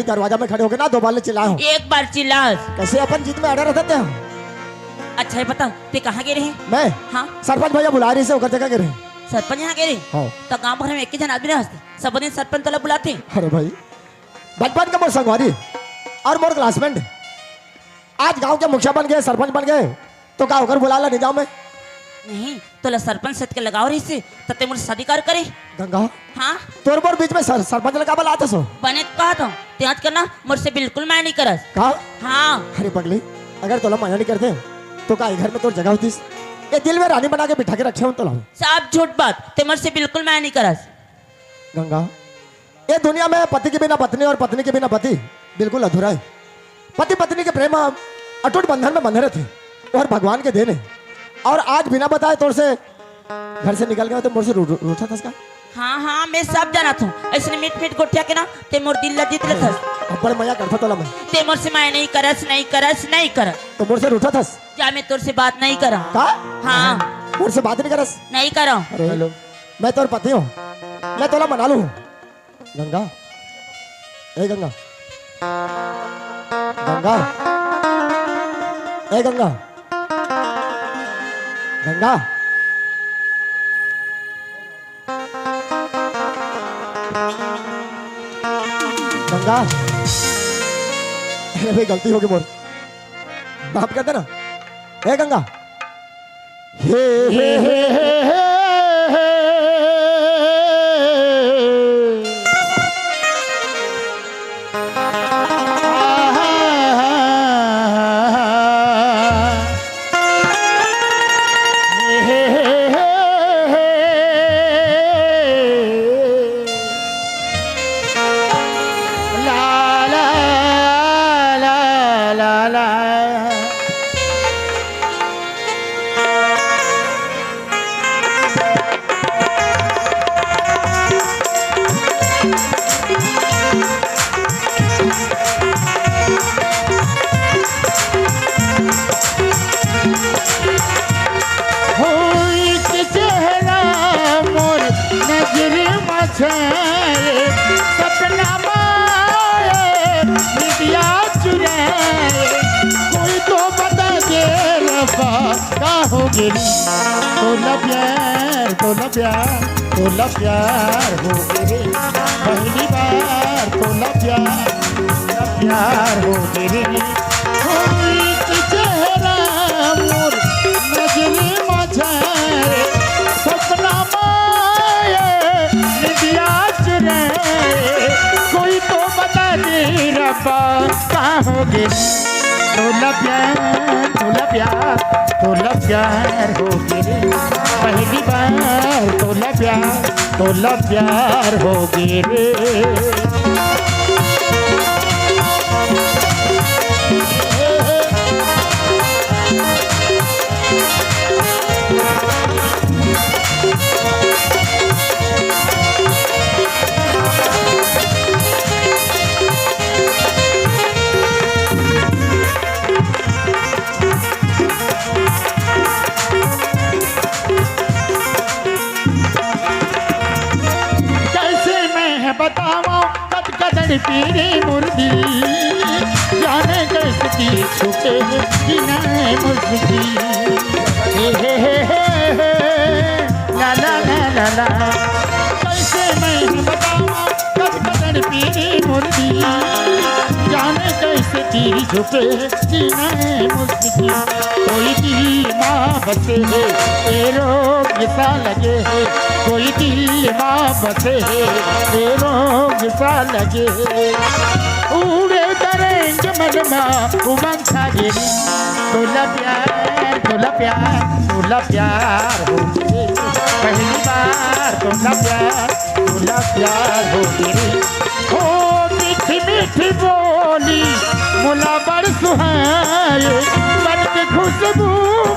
दरवाजा में खड़े होके ना 2 बार चिल्लाए हो। एक बार चिल्ला। कैसे अपन जीत में अड़े रहते हो। अच्छा है बता ते कहाँ गिरे हैं? मैं हाँ सरपंच भैया बुला रही से होकर जगह गिरे। सरपंच यहाँ गिरे हाँ। तो गाँव भर में एक ही जन आदमी रहते सब दिन सरपंच तला बुलाते। अरे भाई बचपन के मोर संगवारी और मोर क्लासमेट आज गांव के मुखिया बन गए, सरपंच बन गए, तो का होकर बुला ला नहीं जाऊं मैं? नहीं तोला सरपंच सत के लगाओ रही से तते मुझे शादी कर करे। गंगा हाँ तोर मोर बीच में सरपंच लगा बला आते सो बने कहा था त्याज करना मुझसे बिल्कुल मैं नहीं करस। कहा? हाँ अरे पगली अगर तोला मना नहीं करते तो का घर में तोर जगह होती? ये दिल में रानी बना के बिठा के रखे हो तोला। साफ झूठ बात ते मुझसे बिल्कुल मैं नहीं करस। गंगा ये दुनिया में पति के बिना पत्नी और पत्नी के बिना पति बिल्कुल अधूरा है। पति पत्नी के प्रेम अटूट बंधन में बंधे रहते और भगवान के देने, और आज बिना बताए तोर से घर से निकल गया तो मोर से रूठा था इसका। हाँ हाँ मैं सब जाना था ऐसे मीट मीट गोठिया के ना ते मोर दिल लजीत ले था। अब बड़े मजा करता तोला मैं। ते मोर से मैं नहीं करस नहीं करस नहीं कर तो मोर से रूठा था जा मैं तोर से बात नहीं करा। का? हाँ मोर से बात नहीं करस नहीं करा। अरे हेलो मैं तोर पति हूँ, मैं तोला मना लूँ। गंगा ए गंगा गंगा ए गंगा गंगा गंगा अरे भाई गलती होगी मोर, बाप कहते ना। ए गंगा हे हे हे हे सपना माए निदिया चुराए कोई तो बता दे रब्बा का हो गिरी तोला प्यार तोला प्यार तोला प्यार हो गिरी पहली बार तोला प्यार हो गिरी कोई चेहरा मोर नजरे मझारे सपना कोई तो बता दे रब्बा कहाँ हो गए तोला प्यार तोला प्यार तोला प्यार हो गए पहली बार तोला प्यार हो गए पीरे मुर्दी जाने कैसे की छुपे बिना मुर्दी ला ला ला ला ला कैसे मैं बताऊं कब कदर पीरे मुर्दी जाने कैसे की छुपे बिना मुर्दी कोई दिल माँ बसे है रोग सा लगे है कोई दिल माँ बसे है रोग सा लगे उड़े करेंगे मनमा उमंग सा गिरी तोला प्यार तोला प्यार तोला प्यार हो गिरी पहली बार तोला प्यार हो गिरी हो मीठी मीठी बोली मुला बड़ सुहाए बन के खुशबू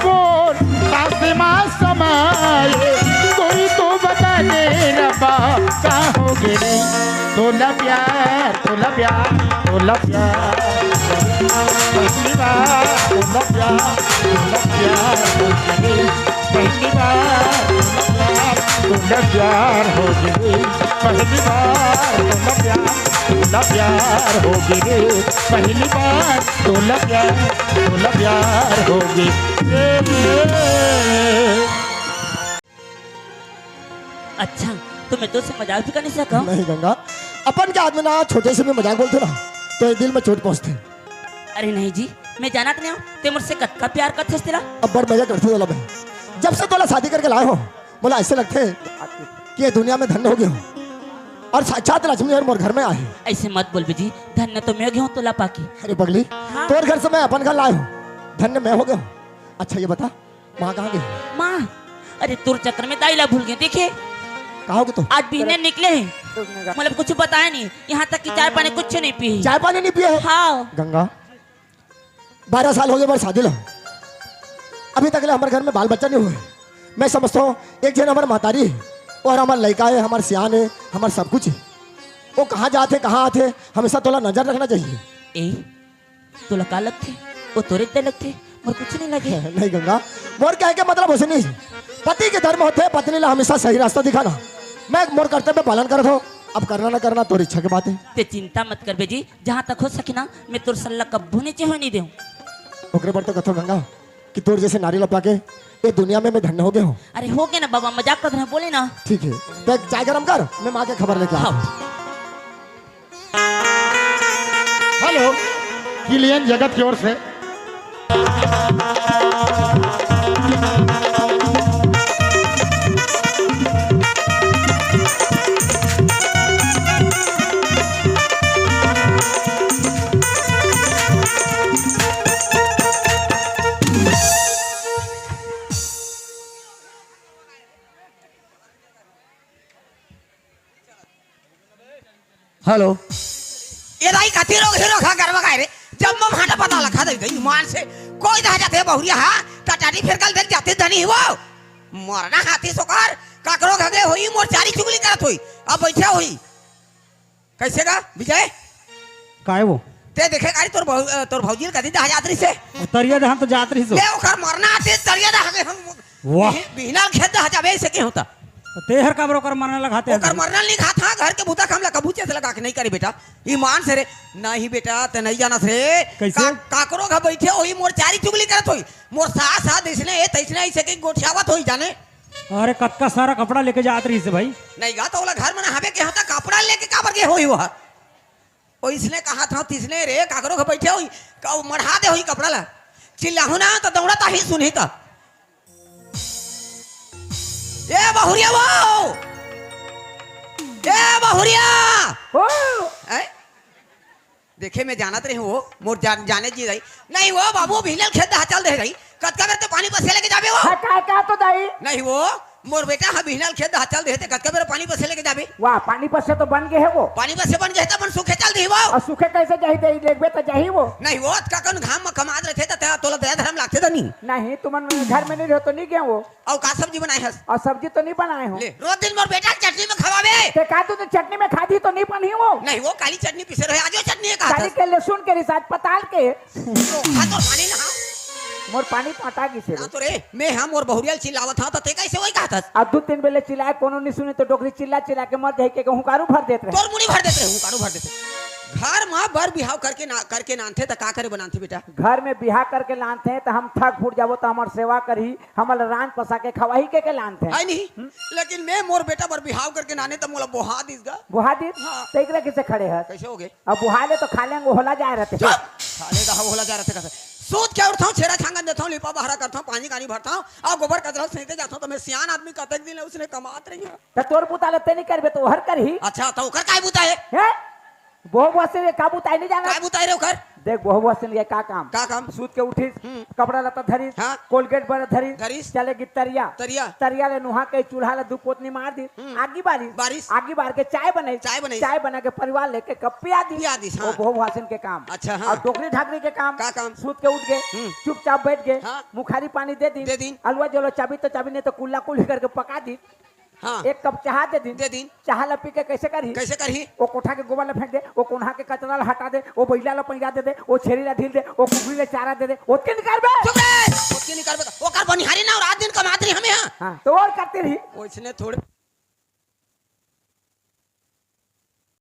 बोल आसमां समाए कोई तो बता दे रब्बा कहाँ हो गिरी तोला प्यार तोला प्यार तोला प्यार पहली बार तोला प्यार हो गिरी पहली बार तोला प्यार हो गिरी पहली बार तोला प्यार होगी रे, पहली बार तोला प्यार होगी रे। अच्छा तो मैं तो से मजाक भी कर नहीं सका। नहीं गंगा, अपन के आदमी ना छोटे से भी मजाक बोलते ना तो ये दिल में चोट पहुंचते। अरे नहीं जी, मैं जाना नहीं हूँ ते मुझसे कत्का प्यार करते तेरा। अब बड़ मजा करते तोला मैं, जब से तोला शादी करके लाए हो बोला ऐसे लगते कि ये दुनिया में धन्य हो गए हो और साक्षात लक्ष्मी और मोर घर में आए। ऐसे मत बोल जी, धन्य तो मैं हो गया हूँ तोला पाकी। अरे पगली, हाँ। तोर घर से मैं अपन घर लाए हूँ, धन्य मैं हो गया हूँ। अच्छा ये बता माँ कहाँ गई? माँ, अरे तुर चक्कर में दाइला भूल गए। देखिए कहाँ हो तो? आज बीने निकले हैं, मतलब कुछ बताया नहीं, यहाँ तक कि चाय पानी कुछ नहीं पी। चाय पानी नहीं पिए? हाँ गंगा 12 साल हो गए मेरे शादी ला, अभी तक हमारे घर में बाल बच्चा नहीं हुए। मैं समझता हूँ एक जन हमारे महतारी है और हमारा लड़का है, हमारे सियान है, हमारा सब कुछ है। वो कहाँ जाते कहाँ आते हमेशा तोला नजर रखना चाहिए। ए तोला का लगते वो तोरे इतने लगते और कुछ नहीं लगे। नहीं गंगा, मोर कह के मतलब उसे नहीं, पति के धर्म होते पत्नी ला हमेशा सही रास्ता दिखाना। मैं मोर कर्तव्य पालन करत हो, अब करना ना करना तोर इच्छा की बात है। ते चिंता मत कर बेजी, जहाँ तक हो सके ना मैं तोर सल्ला कब्बू नीचे हो नहीं दूँ। ओकरे पर तो कथो गंगा कि तोर जैसे नारी लपा के ये दुनिया में मैं धन्य हो गया हूँ। अरे हो गया ना बाबा, मजाक कर रहे हैं, बोले ना। ठीक है तो एक चाय गरम कर, मैं माँ के खबर लेके आता हूँ। हेलो, किलियन जगत की ओर से हेलो, ये दाई कथी रोग हीरो खा करवा काय रे, जब मैं भाटा पता लखा दे गई मान से कोई दह जाते बहुरिया हा टटाटी फिर कल देख जाते धनी वो मरना हाथी सोकर काकरो घगे होई मोर चारी चुगली करत होई अब बैठे होई कैसे का विजय का है वो? ते देखे गाड़ी तोर भौजी कथी दह जात रही से तरिया दे हम तो जात रही सो। ले ओकर मरना ते तरिया दह के हम वाह, बिना खेत दह जाबे से के होता ते हर काबरो कर मरने लगाते ओकर मरना नहीं खाता घर के बूता काम ला कबूचे से लगा के नहीं करे बेटा ईमान से रे नहीं बेटा ते नहीं जाना रे कैसे? काकरो घर बैठे होई मोर चारी चुगली करत होई मोर सास साथ इसने ए तैसने ऐसे के गोठियावत होई जाने। अरे कत्का सारा कपड़ा लेके जात रही से भाई। नहीं गा तो ओला घर में हवे के होता कपड़ा लेके काबर के होई वह ओ इसने कहा था तिसने रे काकरो घर बैठे होई का मढ़ा दे होई कपड़ा ला चिल्लाहु ना तो दौड़ता ही सुनी ता ए बहुरिया वो ए बहुरिया ओ ऐ? देखे मैं जानत रही वो मोर जाने जी रही नहीं वो बाबू भिनल खेत चल दे रही कतका बेर ते पानी पसे लेके जाबे वो का तो दाई नहीं वो मोर बेटा हा भिनल खेत चल दे कतका बेर पानी पसे लेके जाबे वाह पानी पर से तो बन गए है वो पानी पसे बन जाता मन सूखे चल दी वो और सूखे कैसे जाही दे देखबे तो जाही वो नहीं वो का कन घाम में कमाद रहे थे तोला दया धर्म लागते था नहीं नहीं तुमन घर में नहीं रहो तो नहीं गए वो और का सब्जी बनाई हस और सब्जी तो नहीं बनाए हो ले रोज दिन मोर बेटा चटनी में खवावे ते का तू तो चटनी में खाधी तो नहीं बनी वो नहीं वो काली चटनी पिसे रहे आजो चटनी का खाली के लहसुन के रिसात पताल के हां तो पानी ना मोर पानी पटा की से ना तो रे मैं हम और बहुरियल चिल्लावत था तो ते कैसे वही कहत अब 2-3 बेले चिल्लाए कोनो नहीं सुने तो डोकरी चिल्ला चिल्ला के मर जाए के हुकारू भर देत रहे तोर मुड़ी भर देते हूं कारू भर देते घर मां बर बिहाव करके नानथे त का करे बनानथे बेटा घर में बिहा करके लानते हैं तो हम थक फूट जाबो तो हमार सेवा करही हमल रान पसा के खवाही के लानते हैं है नहीं लेकिन मैं मोर बेटा बर बिहाव करके नाने त मोला बोहा दिसगा बुहादी हाँ। तेकरे किसे खड़े है कैसे हो गए अब बुहाले तो खा लेंगे होला जाए रहते खाले का होला जा रहा था सूत क्या उठता हूं छेड़ा छांगन देता हूं लिपा बहरा करता हूं पानी गानी भरता हूं और गोबर कचरा सहित जाता हूं तो मैं सियान आदमी कतक दिन उसने कमात रही है तो तोर बुता लेते नहीं करबे तो हर करही अच्छा तो ओकर काय बुता है है बहु बसे का बुताई नहीं जाना काय बुता रे ओकर देख बहु बसे के का काम सूत के उठी कपड़ा लता धरी हाँ। कोलगेट बर धरी धरिस। चलेगी तरिया तरिया ले नुहा के चूल्हा ले 2 पोतनी मार दी आगी बारिश। आगी बार के चाय बनाई चाय बना के परिवार लेके कप पिया दी हाँ। वो बहु भाषण के काम अच्छा, हाँ। और टोकरी ढाकरी के काम का काम? सूत के उठ गए चुपचाप बैठ गए हाँ। मुखारी पानी दे दे दी दी। अलवा जलो चाबी तो चाबी नहीं तो कुल्ला कुल्ली करके पका दी हाँ। एक कप चाह दे दी चाह ला पी के कैसे करही वो कोठा के गोबर ला फेंक दे वो कोन्हा के कचरा ला हटा दे वो बैला ला पैरा दे वो छेरी ला ढील दे वो कुकरी ला चारा दे ओतके निकारबे चुप रे ओतके निकारबे ओकर बनिहारी ना और रात दिन कमात रही हमें हां हां तो और करते रही ओइसने थोड़े